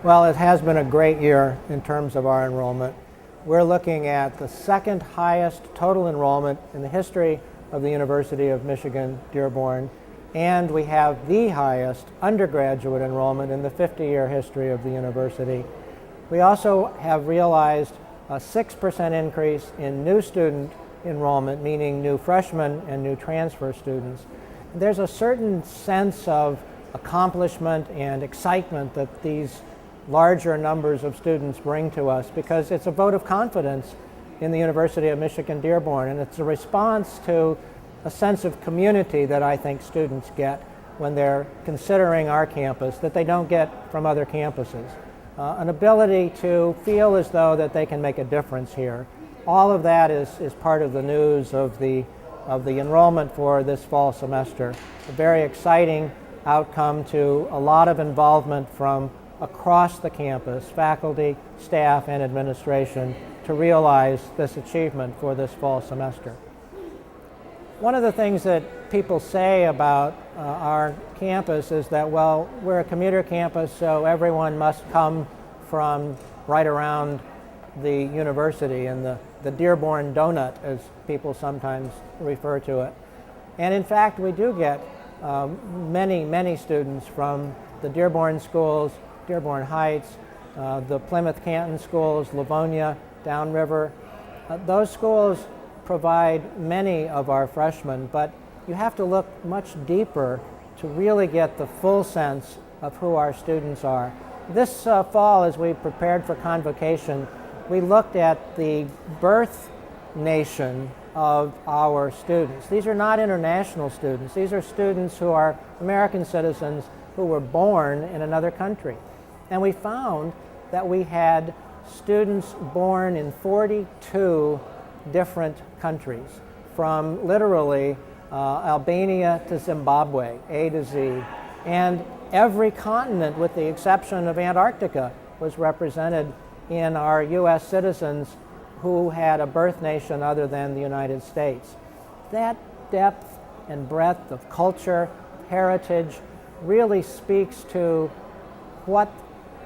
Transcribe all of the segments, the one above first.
Well, it has been a great year in terms of our enrollment. We're looking at the second highest total enrollment in the history of the University of Michigan-Dearborn, and we have the highest undergraduate enrollment in the 50-year history of the university. We also have realized a 6% increase in new student enrollment, meaning new freshmen and new transfer students. There's a certain sense of accomplishment and excitement that these larger numbers of students bring to us because it's a vote of confidence in the University of Michigan-Dearborn, and it's a response to a sense of community that I think students get when they're considering our campus that they don't get from other campuses. An ability to feel as though that they can make a difference here. All of that is part of the news of the enrollment for this fall semester. A very exciting outcome to a lot of involvement from across the campus, faculty, staff, and administration, to realize this achievement for this fall semester. One of the things that people say about our campus is that, well, we're a commuter campus, so everyone must come from right around the university, and the Dearborn donut, as people sometimes refer to it. And in fact, we do get many students from the Dearborn schools, Dearborn Heights, the Plymouth Canton schools, Livonia, Downriver. Those schools provide many of our freshmen, but you have to look much deeper to really get the full sense of who our students are. This fall, as we prepared for convocation, we looked at the birth nation of our students. These are not international students. These are students who are American citizens who were born in another country. And we found that we had students born in 42 different countries, from literally Albania to Zimbabwe, A to Z. And every continent, with the exception of Antarctica, was represented in our U.S. citizens who had a birth nation other than the United States. That depth and breadth of culture, heritage, really speaks to what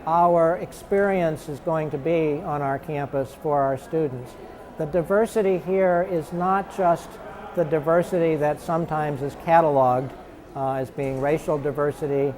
our experience is going to be on our campus for our students. The diversity here is not just the diversity that sometimes is cataloged as being racial diversity.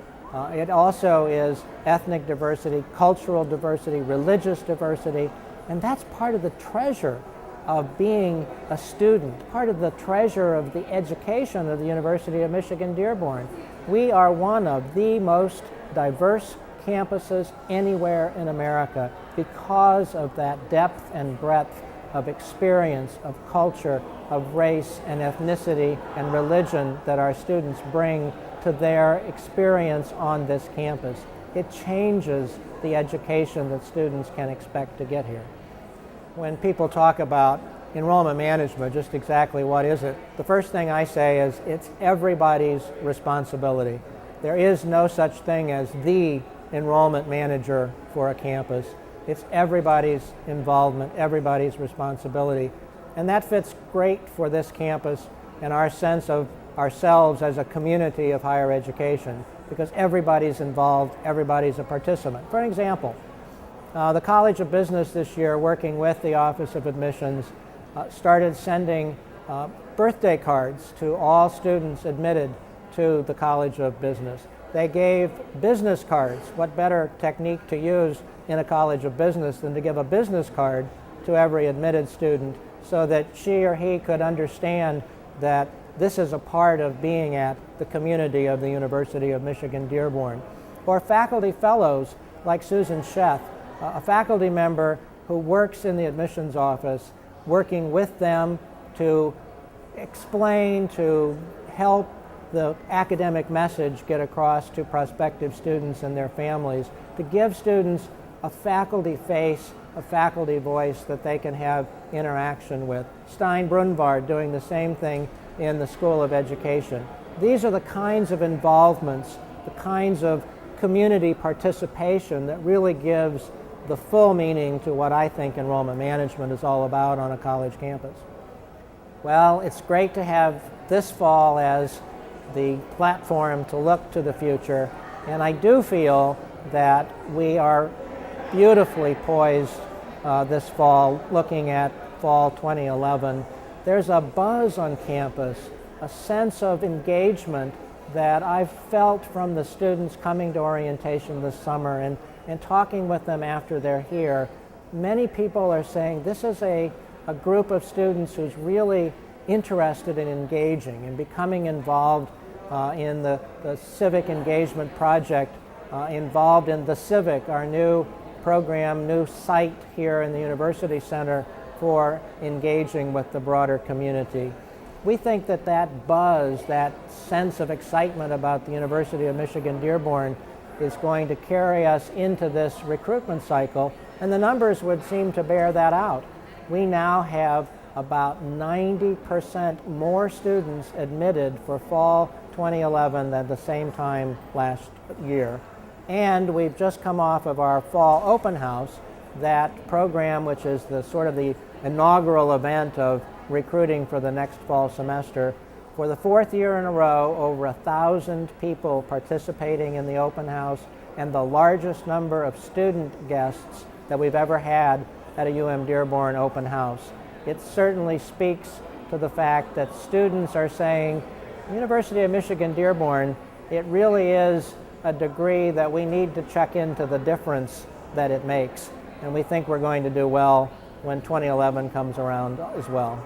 It also is ethnic diversity, cultural diversity, religious diversity, and that's part of the treasure of being a student, part of the treasure of the education of the University of Michigan-Dearborn. We are one of the most diverse campuses anywhere in America because of that depth and breadth of experience, of culture, of race and ethnicity and religion that our students bring to their experience on this campus. It changes the education that students can expect to get here. When people talk about enrollment management, just exactly what is it? The first thing I say is it's everybody's responsibility. There is no such thing as the enrollment manager for a campus. It's everybody's involvement, everybody's responsibility. And that fits great for this campus and our sense of ourselves as a community of higher education, because everybody's involved, everybody's a participant. For example, the College of Business this year, working with the Office of Admissions, started sending birthday cards to all students admitted to the College of Business. They gave business cards. What better technique to use in a College of Business than to give a business card to every admitted student so that she or he could understand that this is a part of being at the community of the University of Michigan-Dearborn. Or faculty fellows like Susan Sheth, a faculty member who works in the admissions office, working with them to explain, to help the academic message get across to prospective students and their families, to give students a faculty face, a faculty voice that they can have interaction with. Stein Brunvard doing the same thing in the School of Education. These are the kinds of involvements, the kinds of community participation that really gives the full meaning to what I think enrollment management is all about on a college campus. Well, it's great to have this fall as the platform to look to the future, and I do feel that we are beautifully poised this fall, looking at fall 2011. There's a buzz on campus, a sense of engagement that I've felt from the students coming to orientation this summer and talking with them after they're here. Many people are saying this is a group of students who's really interested in engaging and becoming involved in the civic engagement project, involved in the Civic, our new program, new site here in the University Center for engaging with the broader community. We think that that buzz, that sense of excitement about the University of Michigan-Dearborn is going to carry us into this recruitment cycle, and the numbers would seem to bear that out. We now have about 90% more students admitted for fall 2011 than the same time last year. And we've just come off of our fall open house, that program which is the sort of the inaugural event of recruiting for the next fall semester. For the fourth year in a row, over 1,000 people participating in the open house, and the largest number of student guests that we've ever had at a UM-Dearborn open house. It certainly speaks to the fact that students are saying, University of Michigan-Dearborn, it really is a degree that we need to check into the difference that it makes. And we think we're going to do well when 2011 comes around as well.